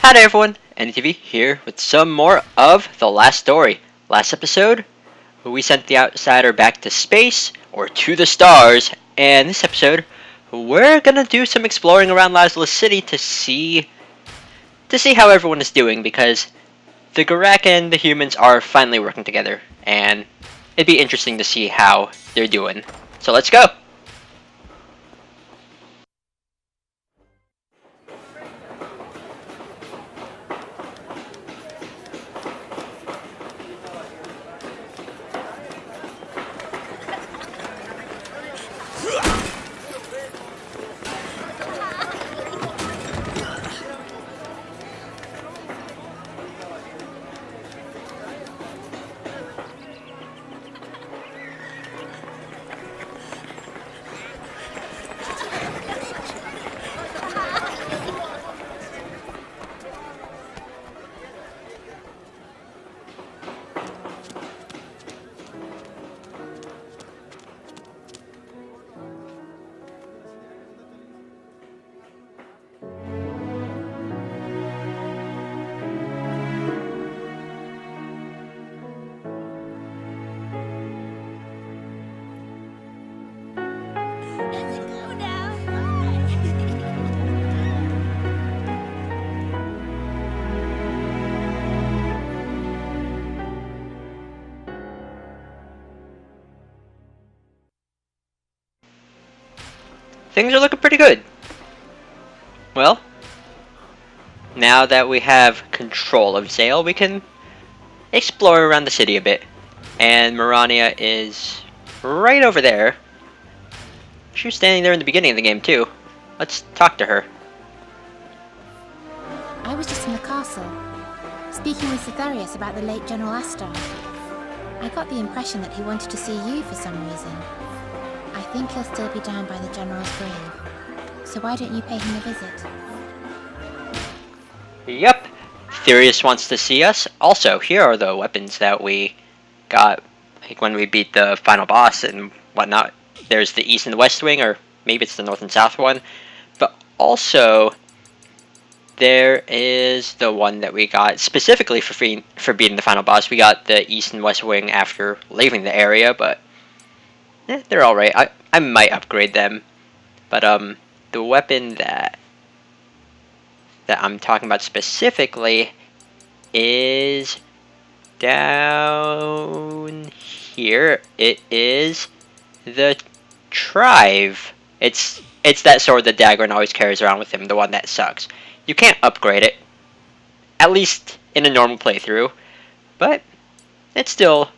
Hi there everyone, NTV here with some more of The Last Story. Last episode, we sent the Outsider back to space, or to the stars, and this episode, we're gonna do some exploring around Lazulis City to see how everyone is doing, because the Garak and the humans are finally working together, and it'd be interesting to see how they're doing. So let's go! Things are looking pretty good. Well, now that we have control of Zale, we can explore around the city a bit. And Marania is right over there. She was standing there in the beginning of the game too. Let's talk to her. I was just in the castle, speaking with Cythereus about the late General Astar. I got the impression that he wanted to see you for some reason. I think he'll still be down by the General's grave. So why don't you pay him a visit? Yep. Cythereus wants to see us. Also, here are the weapons that we got like when we beat the final boss and whatnot. There's the east and the west wing, or maybe it's the north and south one. But also, there is the one that we got specifically for beating the final boss. We got the east and west wing after leaving the area, but they're alright. I might upgrade them. But the weapon that I'm talking about specifically is down here. It is the Trive. It's that sword that Dagran always carries around with him, the one that sucks. You can't upgrade it, at least in a normal playthrough, but it's still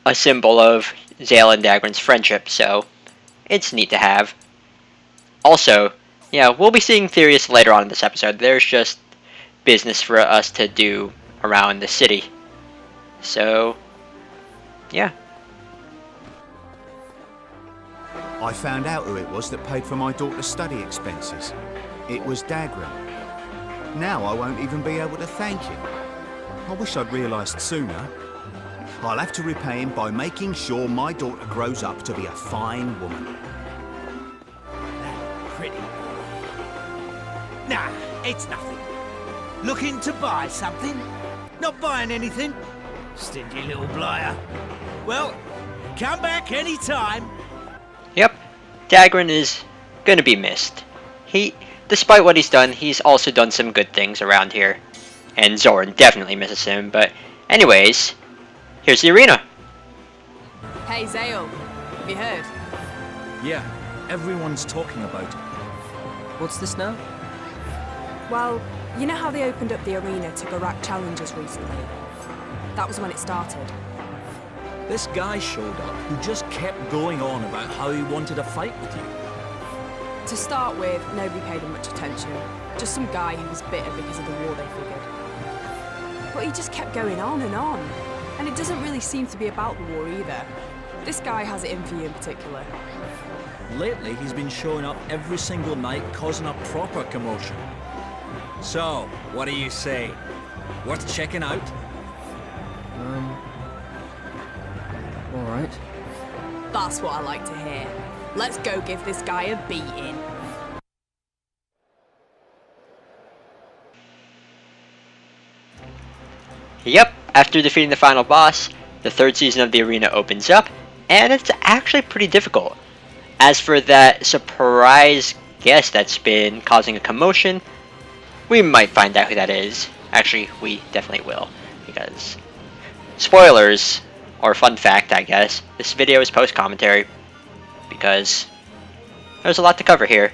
a symbol of Zale and Dagran's friendship, so it's neat to have. Also, yeah, we'll be seeing Cythereus later on in this episode. There's just business for us to do around the city. So, yeah. I found out who it was that paid for my daughter's study expenses. It was Dagran. Now I won't even be able to thank him. I wish I'd realised sooner. I'll have to repay him by making sure my daughter grows up to be a fine woman. Pretty. Nah, it's nothing. Looking to buy something? Not buying anything? Stingy little blighter. Well, come back any time. Yep, Dagran is gonna be missed. Despite what he's done, he's also done some good things around here. And Zoran definitely misses him, but anyways, here's the arena. Hey Zale, have you heard? Yeah, everyone's talking about it. What's this now? Well, you know how they opened up the arena to Garak challenges recently? That was when it started. This guy showed up who just kept going on about how he wanted a fight with you. To start with, nobody paid him much attention. Just some guy who was bitter because of the war, they figured. But he just kept going on. And it doesn't really seem to be about the war either. This guy has it in for you in particular. Lately, he's been showing up every single night, causing a proper commotion. So, what do you say? Worth checking out? Alright. That's what I like to hear. Let's go give this guy a beating. Yep, after defeating the final boss, the third season of the arena opens up, and it's actually pretty difficult. As for that surprise guest that's been causing a commotion, we might find out who that is. Actually, we definitely will, because spoilers, or fun fact I guess, this video is post-commentary, because there's a lot to cover here.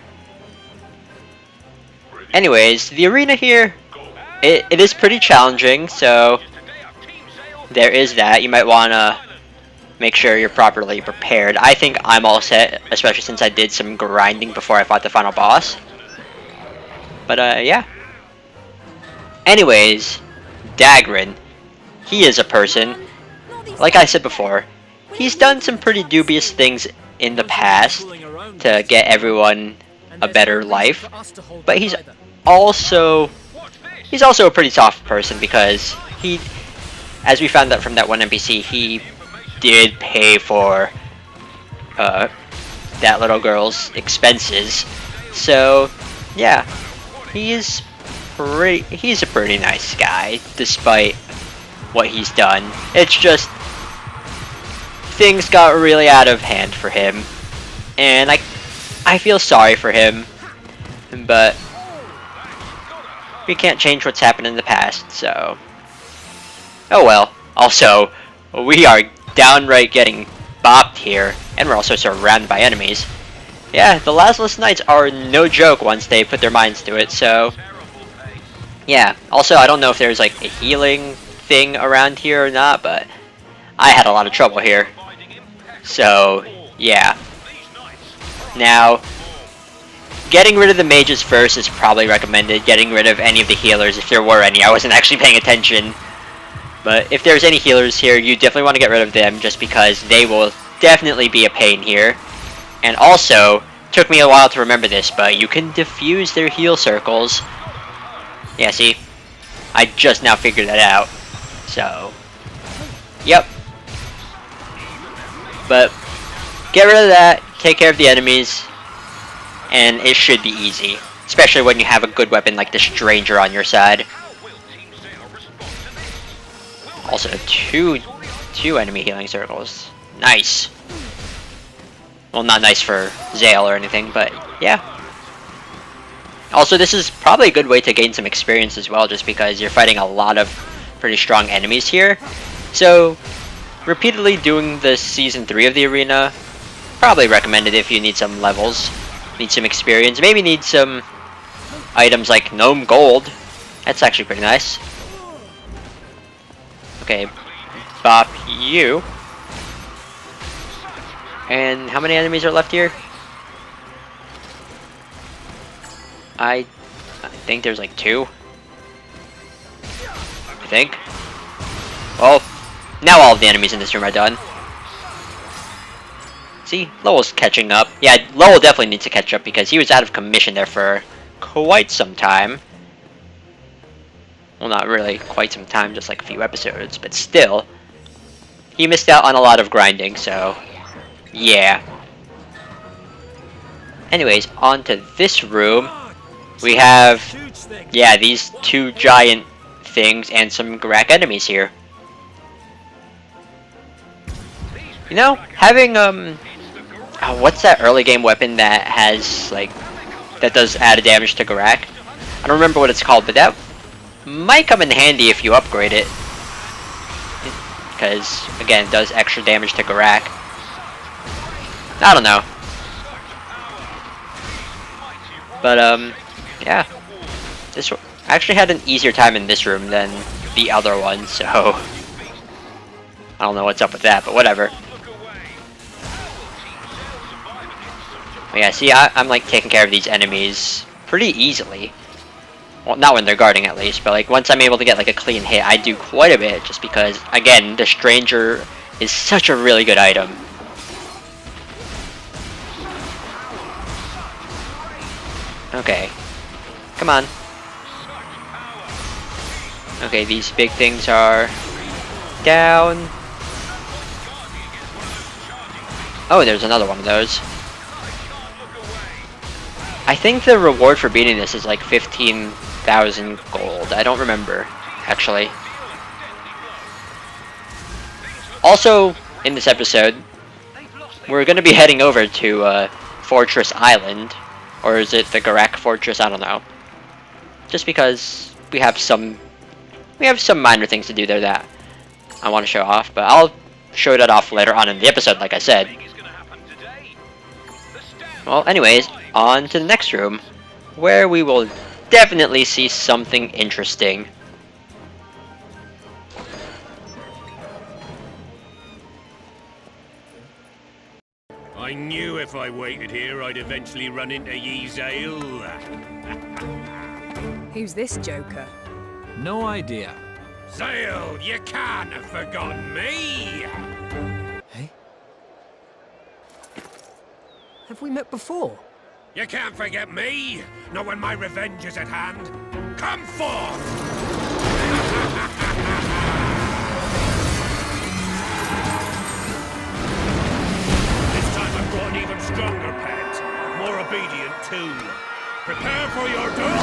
Anyways, the arena here, it is pretty challenging, so there is that. You might want to make sure you're properly prepared. I think I'm all set, especially since I did some grinding before I fought the final boss. But yeah. Anyways, Dagran, he is a person, like I said before, he's done some pretty dubious things in the past to get everyone a better life, but he's also a pretty soft person because he, as we found out from that one NPC, he did pay for that little girl's expenses. So yeah, he's a pretty nice guy despite what he's done. It's just things got really out of hand for him, and I feel sorry for him, but we can't change what's happened in the past, so oh well. Also, we are downright getting bopped here, and we're also surrounded by enemies. Yeah, the Lazulis Knights are no joke once they put their minds to it, so yeah. Also, I don't know if there's like a healing thing around here or not, but I had a lot of trouble here. So yeah. Now, getting rid of the mages first is probably recommended. Getting rid of any of the healers, if there were any. I wasn't actually paying attention. But if there's any healers here, you definitely want to get rid of them just because they will definitely be a pain here. And also, took me a while to remember this, but you can defuse their heal circles. Yeah, see? I just now figured that out. So, yep. But get rid of that, take care of the enemies, and it should be easy. Especially when you have a good weapon like the Stranger on your side. Also, two enemy healing circles. Nice. Well, not nice for Zale or anything, but yeah. Also, this is probably a good way to gain some experience as well, just because you're fighting a lot of pretty strong enemies here. So, repeatedly doing the Season 3 of the arena, probably recommended if you need some levels, need some experience, maybe need some items like Gnome Gold. That's actually pretty nice. Okay, bop you. And how many enemies are left here? I think there's like 2. I think. Well, now all of the enemies in this room are done. See, Lowell's catching up. Yeah, Lowell definitely needs to catch up because he was out of commission there for quite some time. Well, not really quite some time, just like a few episodes, but still. He missed out on a lot of grinding, so yeah. Anyways, on to this room. We have, yeah, these 2 giant things and some Garak enemies here. You know, having, what's that early game weapon that has, like, that does added damage to Garak? I don't remember what it's called, but that might come in handy if you upgrade it. Because, again, it does extra damage to Garak. I don't know. But, yeah. This I actually had an easier time in this room than the other one, so I don't know what's up with that, but whatever. But yeah, see, I'm like taking care of these enemies pretty easily. Well, not when they're guarding at least, but like once I'm able to get like a clean hit, I do quite a bit just because, again, the Stranger is such a really good item. Okay. Come on. Okay, these big things are down. Oh, there's another one of those. I think the reward for beating this is like 15,000 gold. I don't remember. actually. Also, in this episode, we're going to be heading over to Fortress Island. Or is it the Garak Fortress? I don't know. Just because we have some minor things to do there that I want to show off. But I'll show that off later on in the episode, like I said. Well, anyways, on to the next room, where we will definitely see something interesting. I knew if I waited here, I'd eventually run into Yeezale. Who's this joker? No idea. Zale, you can't have forgotten me! Hey? Have we met before? You can't forget me, not when my revenge is at hand. Come forth! This time I've brought an even stronger pet, more obedient too. Prepare for your doom!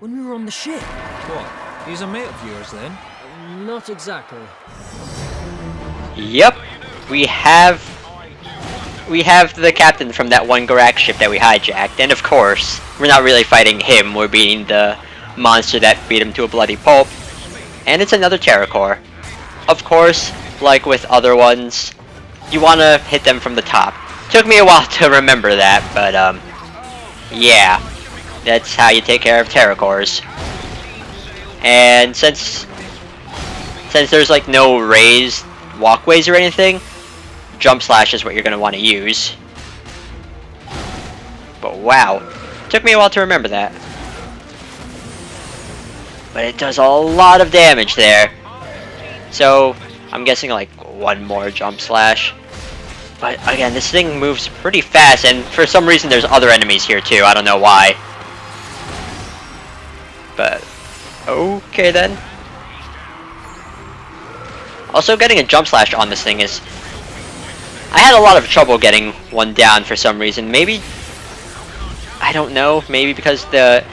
When we were on the ship? What? He's a mate of yours then? Not exactly. Yep, we have the captain from that one Garak ship that we hijacked, and of course, we're not really fighting him, we're beating the monster that beat him to a bloody pulp, and it's another Terracore. Of course, like with other ones, you want to hit them from the top. Took me a while to remember that, but yeah, that's how you take care of Terracores. And since there's like no raised walkways or anything, jump slash is what you're going to want to use. But wow, took me a while to remember that. But it does a lot of damage there. So I'm guessing like one more jump slash. But again, this thing moves pretty fast, and for some reason there's other enemies here too. I don't know why. But okay then. Also, getting a jump slash on this thing is... I had a lot of trouble getting one down for some reason. Maybe... I don't know. Maybe because the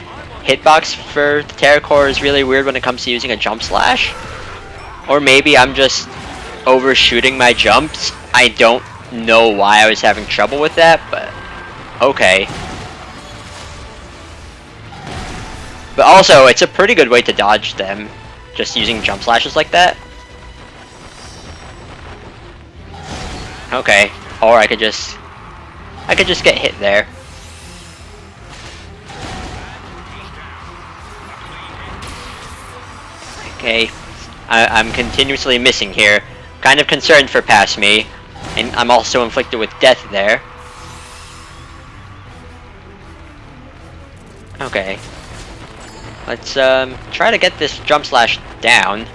hitbox for the Terracore is really weird when it comes to using a jump slash? Or maybe I'm just overshooting my jumps. I don't know why I was having trouble with that, but... okay. But also, it's a pretty good way to dodge them. Just using jump slashes like that. Okay, or I could just get hit there. Okay, I'm continuously missing here. Kind of concerned for past me, and I'm also inflicted with death there. Okay, let's try to get this jump slash down.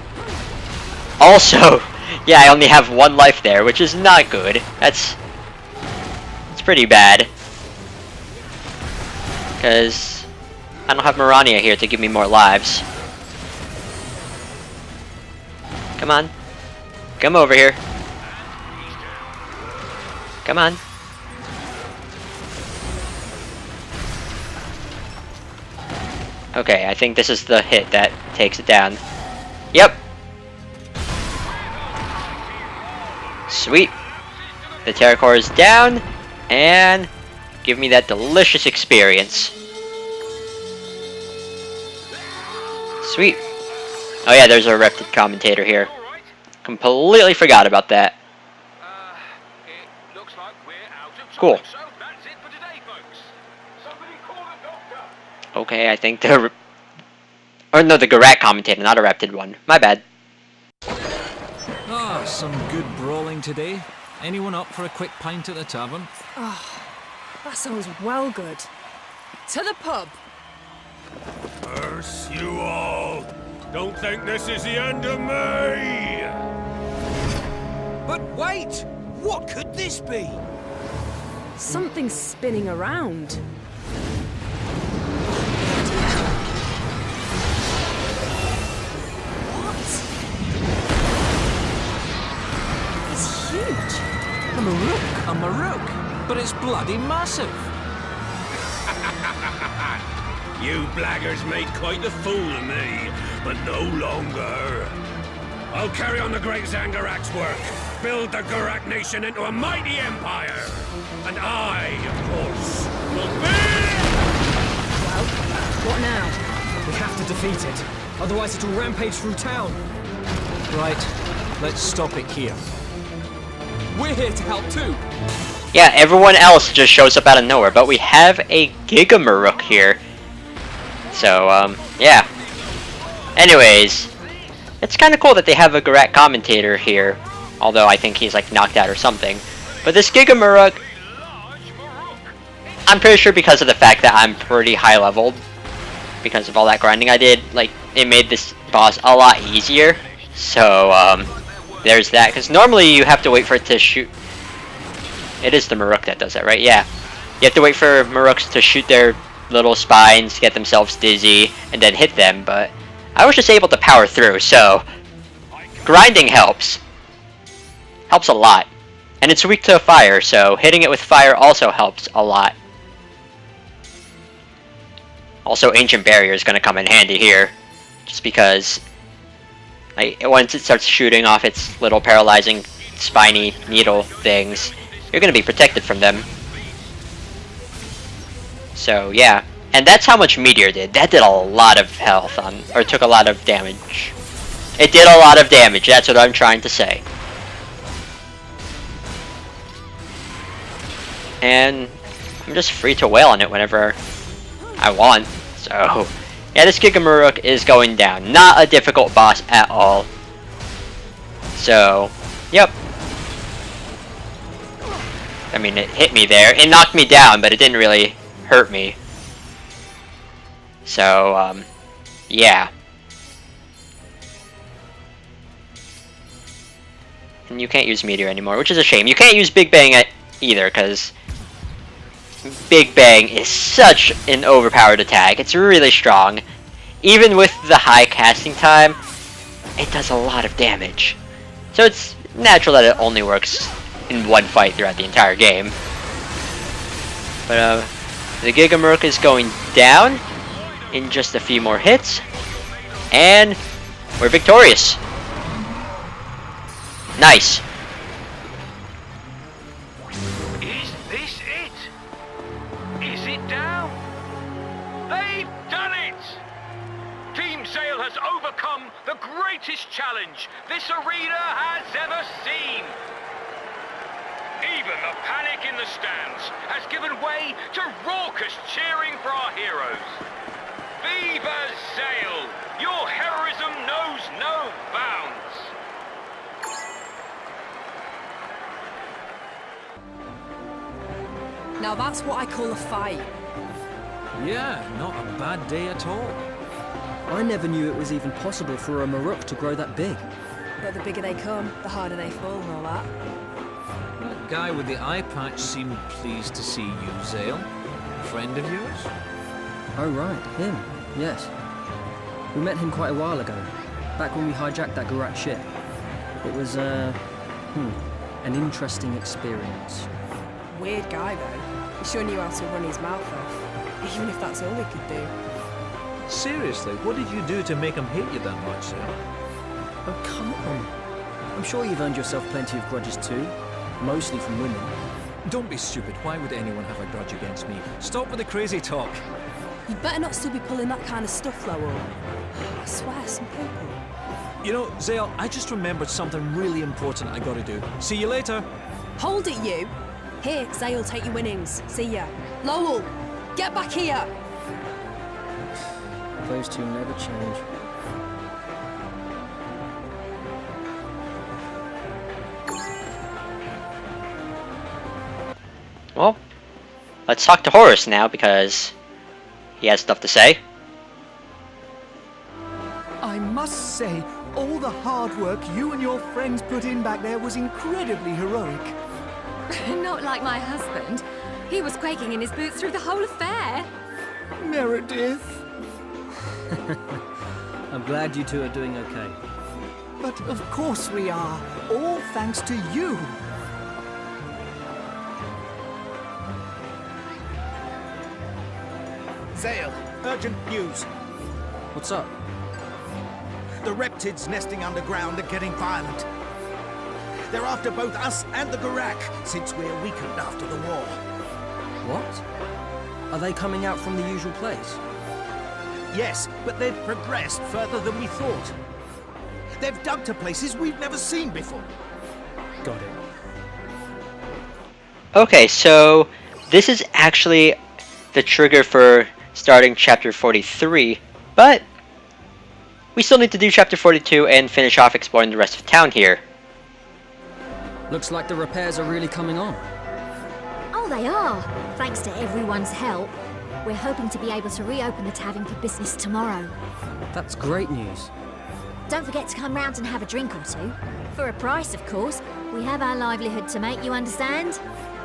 Also, yeah, I only have one life there, which is not good. It's pretty bad. Because I don't have Mirania here to give me more lives. Come on. Come over here. Come on. Okay, I think this is the hit that takes it down. Yep. Sweet. The Terracore is down, and give me that delicious experience. Sweet. Oh yeah, there's a Repted commentator here. Completely forgot about that. Cool. Okay, I think the... or no, the Garak commentator, not a Repted one. My bad. Ah, some good brawling today. Anyone up for a quick pint at the tavern? Oh, that sounds well good. To the pub. Curse you all! Don't think this is the end of me! But wait! What could this be? Something's spinning around. It's huge. A Maruk! A Maruk! But it's bloody massive! You blaggers made quite a fool of me, but no longer. I'll carry on the great Zangarak's work, build the Gurak nation into a mighty empire. And I, of course, will be... Well, what now? We have to defeat it. Otherwise it'll rampage through town. Right, let's stop it here. We're here to help too. Yeah, everyone else just shows up out of nowhere, but we have a Gigamaruk here. So, yeah. Anyways, it's kind of cool that they have a Gurak commentator here, although I think he's like knocked out or something. But this Gigamaruk, I'm pretty sure because of the fact that I'm pretty high leveled, because of all that grinding I did, like, it made this boss a lot easier. So, there's that, because normally you have to wait for it to shoot. It is the Maruk that does that, right? Yeah. You have to wait for Maruks to shoot their little spines, get themselves dizzy, and then hit them, but I was just able to power through, so grinding helps. Helps a lot. And it's weak to fire, so hitting it with fire also helps a lot. Also, Ancient Barrier is going to come in handy here, just because once it starts shooting off its little paralyzing, spiny needle things, you're going to be protected from them. So, yeah. And that's how much Meteor did. That did a lot of health on, or took a lot of damage. It did a lot of damage, that's what I'm trying to say. And I'm just free to wail on it whenever I want. So, yeah, this Gigamaruk is going down. Not a difficult boss at all. So, yep. I mean, it hit me there. It knocked me down, but it didn't really hurt me. So, yeah. And you can't use Meteor anymore, which is a shame. You can't use Big Bang either, because Big Bang is such an overpowered attack. It's really strong. Even with the high casting time, it does a lot of damage. So it's natural that it only works in one fight throughout the entire game. But the Gigamaruk is going down in just a few more hits, and we're victorious. Nice. Is this it? Is it down? They've done it! Team Zale has overcome the greatest challenge this arena has ever seen. Even the panic in the stands has given way to raucous cheering for our heroes. Viva Zale! Your heroism knows no bounds! Now that's what I call a fight. Yeah, not a bad day at all. I never knew it was even possible for a Maruk to grow that big. But the bigger they come, the harder they fall and all that. That guy with the eye patch seemed pleased to see you, Zale. Friend of yours? Oh right, him. Yes. We met him quite a while ago, back when we hijacked that Gurak ship. It was, an interesting experience. Weird guy though. He sure knew how to run his mouth off, even if that's all he could do. Seriously, what did you do to make him hate you that much, Zale? Oh, come on. I'm sure you've earned yourself plenty of grudges too, mostly from women. Don't be stupid. Why would anyone have a grudge against me? Stop with the crazy talk. You better not still be pulling that kind of stuff, Lowell. I swear, some people. You know, Zale, I just remembered something really important I gotta do. See you later. Hold it, you! Here, Zale, take your winnings. See ya. Lowell, get back here! Those two never change. Well, let's talk to Horace now, because he has stuff to say. I must say, all the hard work you and your friends put in back there was incredibly heroic. Not like my husband. He was quaking in his boots through the whole affair. Meredith. I'm glad you two are doing okay. But of course we are, all thanks to you. Zale, urgent news. What's up? The reptids nesting underground are getting violent. They're after both us and the Garak, since we're weakened after the war. What? Are they coming out from the usual place? Yes, but they've progressed further than we thought. They've dug to places we've never seen before. Got it. Okay, so this is actually the trigger for starting chapter 43, but we still need to do chapter 42 and finish off exploring the rest of town here. Looks like the repairs are really coming on. Oh, they are. Thanks to everyone's help. We're hoping to be able to reopen the tavern for business tomorrow. That's great news. Don't forget to come round and have a drink or two. For a price, of course. We have our livelihood to make, you understand?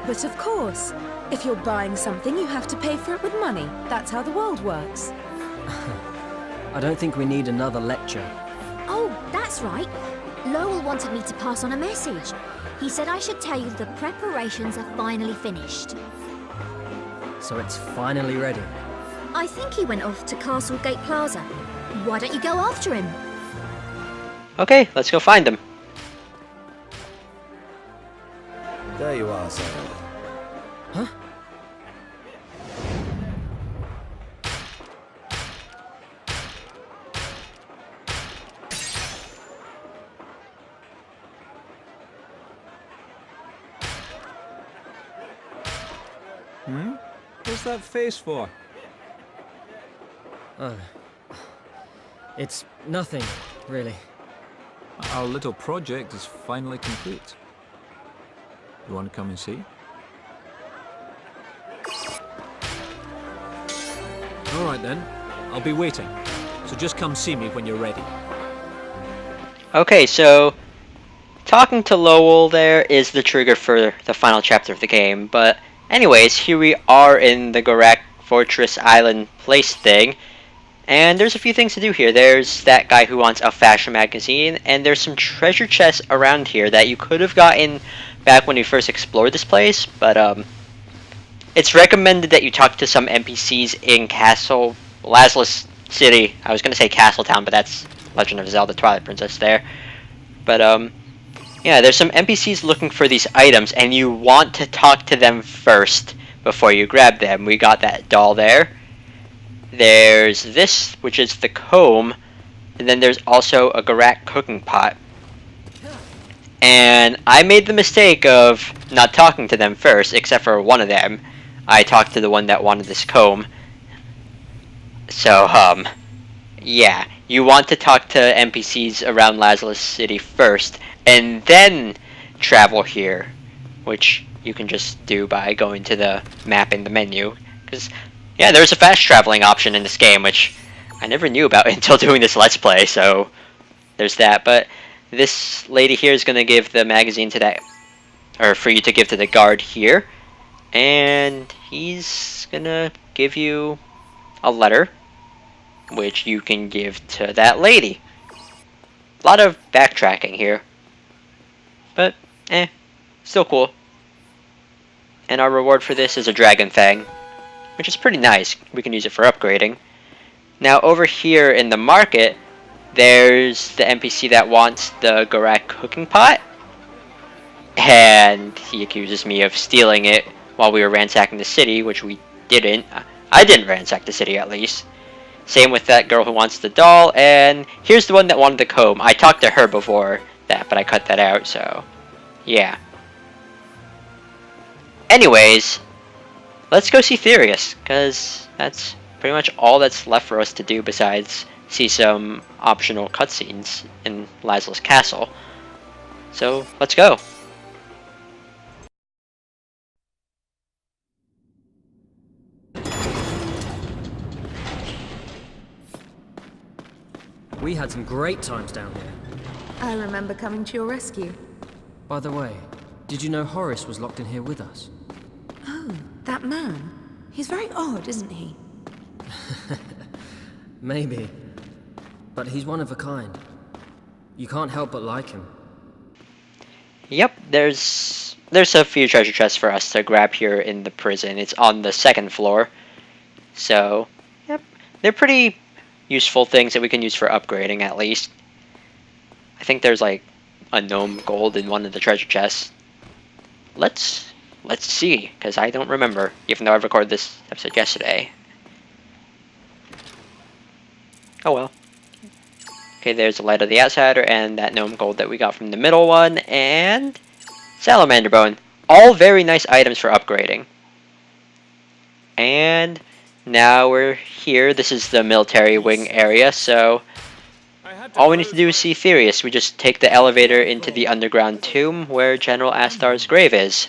But of course, if you're buying something, you have to pay for it with money. That's how the world works. I don't think we need another lecture. Oh, that's right. Lowell wanted me to pass on a message. He said I should tell you the preparations are finally finished. So it's finally ready. I think he went off to Castle Gate Plaza. Why don't you go after him? Okay, let's go find him. There you are, sir. Huh? What's that face for? It's nothing, really. Our little project is finally complete. You want to come and see? Alright then, I'll be waiting. So just come see me when you're ready. Okay, so talking to Lowell there is the trigger for the final chapter of the game, but anyways, here we are in the Garak Fortress Island place thing, and there's a few things to do here. There's that guy who wants a fashion magazine, and there's some treasure chests around here that you could have gotten back when you first explored this place, but it's recommended that you talk to some NPCs in Lazulis City. I was going to say Castletown, but that's Legend of Zelda Twilight Princess there. But yeah, there's some NPCs looking for these items, and you want to talk to them first before you grab them. We got that doll there. There's this, which is the comb, and then there's also a Garak cooking pot. And I made the mistake of not talking to them first, except for one of them. I talked to the one that wanted this comb. So, yeah. You want to talk to NPCs around Lazulis City first, and then travel here, which you can just do by going to the map in the menu. Because, yeah, there's a fast traveling option in this game, which I never knew about until doing this Let's Play, so there's that. But this lady here is going to give the magazine to that, or for you to give to the guard here, and he's going to give you a letter, which you can give to that lady. A lot of backtracking here, but still cool. And our reward for this is a dragon fang, which is pretty nice. We can use it for upgrading. Now over here in the market, there's the NPC that wants the Garak cooking pot, and he accuses me of stealing it while we were ransacking the city, which we didn't. I didn't ransack the city, at least. Same with that girl who wants the doll, and here's the one that wanted the comb. I talked to her before that, but I cut that out, so yeah. Anyways, let's go see Therius, because that's pretty much all that's left for us to do besides see some optional cutscenes in Lazulis Castle. So, let's go. We had some great times down here. I remember coming to your rescue. By the way, did you know Horace was locked in here with us? Oh, that man. He's very odd, isn't he? Maybe. But he's one of a kind. You can't help but like him. Yep, there's a few treasure chests for us to grab here in the prison. It's on the second floor. So, yep. they're pretty useful things that we can use for upgrading, at least. I think there's like a gnome gold in one of the treasure chests. Let's see, because I don't remember, even though I recorded this episode yesterday. Oh well. Okay, there's the Light of the Outsider and that gnome gold that we got from the middle one, and salamander bone. All very nice items for upgrading. And now we're here. This is the military wing area, so all we need to do is see Therius. We just take the elevator into the underground tomb where General Astar's grave is.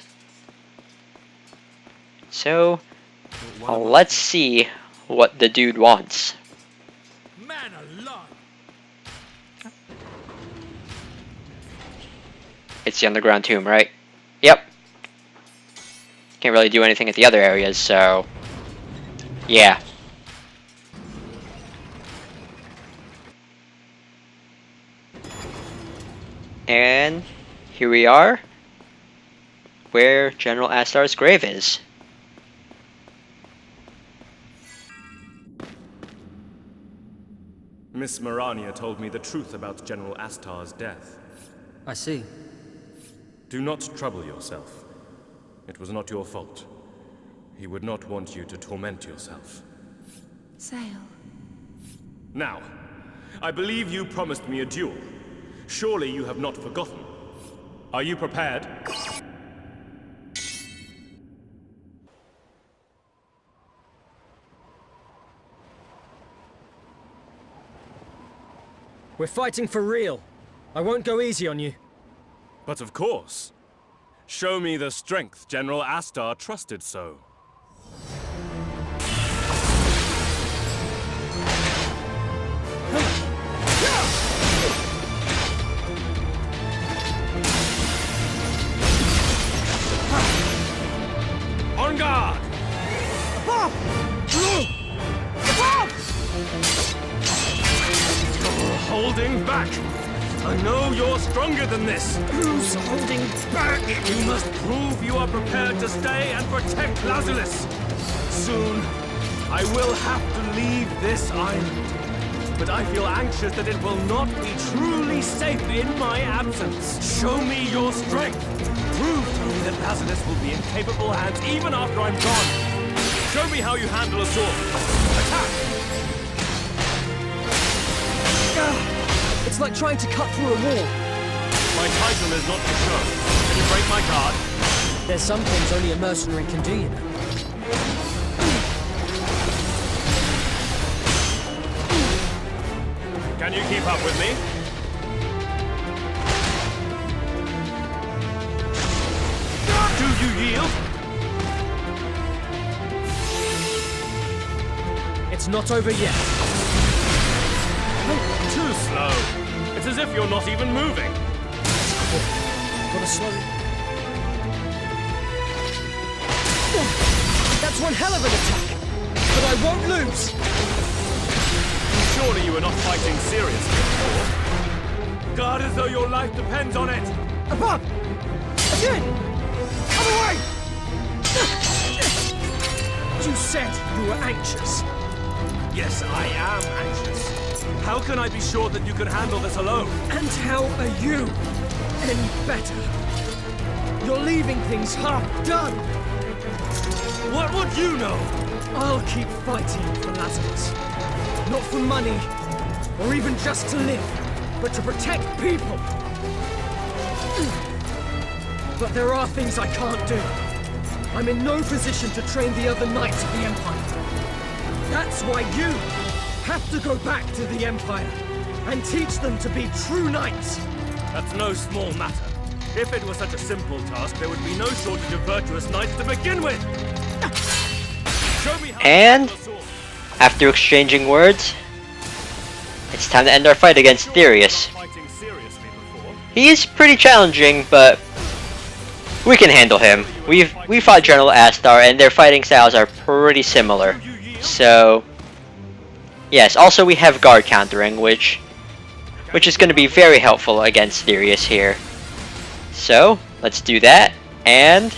So, let's see what the dude wants. Man alive! It's the underground tomb, right? Yep. Can't really do anything at the other areas, so yeah. And here we are, where General Astar's grave is. Miss Marania told me the truth about General Astar's death. I see. Do not trouble yourself. It was not your fault. He would not want you to torment yourself. Zale. Now, I believe you promised me a duel. Surely you have not forgotten. Are you prepared? We're fighting for real. I won't go easy on you. But of course. Show me the strength General Astar trusted so. On guard! You're holding back! I know you're stronger than this! Who's holding back? You must prove you are prepared to stay and protect Lazulis! Soon, I will have to leave this island. But I feel anxious that it will not be truly safe in my absence. Show me your strength! Prove to me that Lazulis will be in capable hands even after I'm gone! Show me how you handle a sword! Attack! It's like trying to cut through a wall. My title is not to show. Can you break my guard? There's some things only a mercenary can do, you know. Can you keep up with me? Do you yield? It's not over yet. Too slow. It's as if you're not even moving. Gotta slow it. That's one hell of an attack, but I won't lose. Surely you are not fighting seriously before. Guard as though your life depends on it. Above! Again! Other way! You said you were anxious. Yes, I am anxious. How can I be sure that you can handle this alone? And how are you any better? You're leaving things half done. What would you know? I'll keep fighting for Lazulis. Not for money, or even just to live, but to protect people. But there are things I can't do. I'm in no position to train the other knights of the Empire. That's why you have to go back to the Empire and teach them to be true knights. That's no small matter. If it was such a simple task, there would be no shortage of virtuous knights to begin with. Show me how. And after exchanging words, it's time to end our fight against Therius. He is pretty challenging, but we can handle him. We fought General Astar, and their fighting styles are pretty similar. So yes, also we have guard countering, which is going to be very helpful against Therius here. So let's do that, and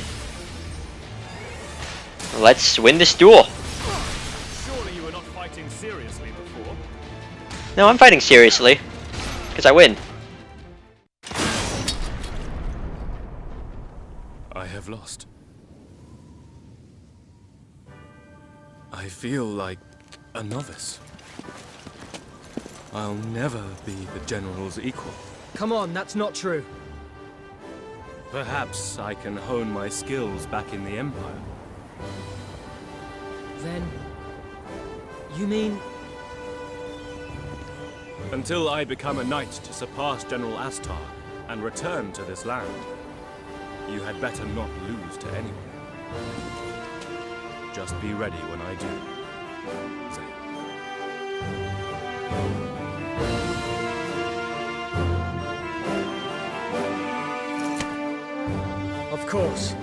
let's win this duel. Surely you are not fighting seriously No, I'm fighting seriously. Because I win. I have lost. I feel like a novice. I'll never be the General's equal. Come on, that's not true. Perhaps I can hone my skills back in the Empire. Then... you mean... Until I become a knight to surpass General Astar and return to this land, you had better not lose to anyone. Just be ready when I do. Of course.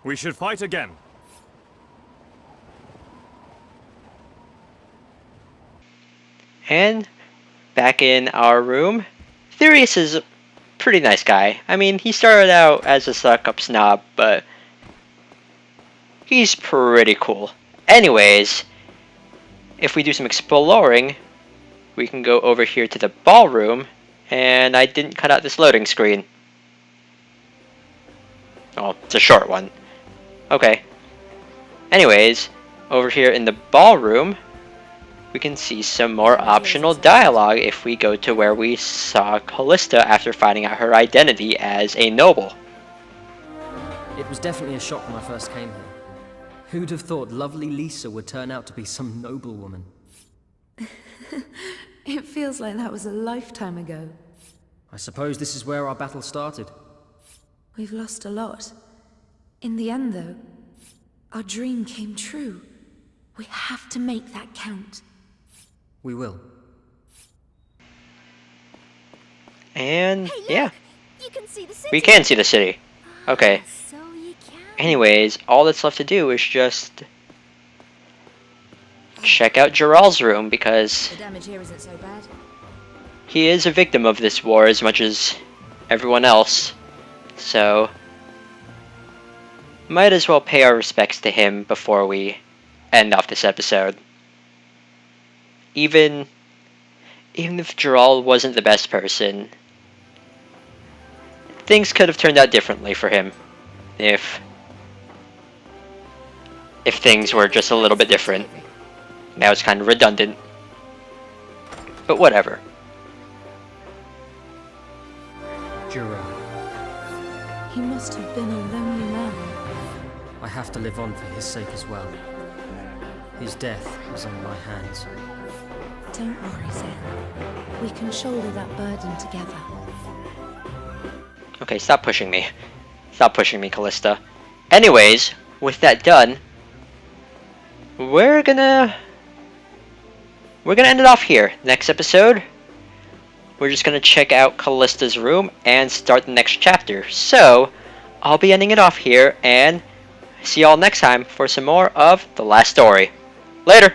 We should fight again. And back in our room, Therius is a pretty nice guy. I mean, he started out as a stuck-up snob, but he's pretty cool. Anyways, if we do some exploring, we can go over here to the ballroom, and I didn't cut out this loading screen. Oh, it's a short one. Okay. Anyways, over here in the ballroom, we can see some more optional dialogue if we go to where we saw Callista after finding out her identity as a noble. It was definitely a shock when I first came here. Who'd have thought lovely Lisa would turn out to be some noblewoman? It feels like that was a lifetime ago. I suppose this is where our battle started. We've lost a lot. In the end, though, our dream came true. We have to make that count. We will. And Hey, look! yeah, You can see the city. we can see the city. Okay. So you can. Anyways, all that's left to do is just check out Jiral's room, because The damage here isn't so bad. he is a victim of this war as much as everyone else. So might as well pay our respects to him before we end off this episode. Even if Jiral wasn't the best person, things could have turned out differently for him if things were just a little bit different. Now it's kind of redundant, but whatever. Jura, He must have been a lonely man. I have to live on for his sake as well. His death is on my hands. Don't worry, Zen. We can shoulder that burden together. Okay, stop pushing me. Stop pushing me, Callista. Anyways, with that done, we're gonna end it off here. Next episode, we're just gonna check out Callista's room and start the next chapter. So, I'll be ending it off here, and see y'all next time for some more of The Last Story. Later!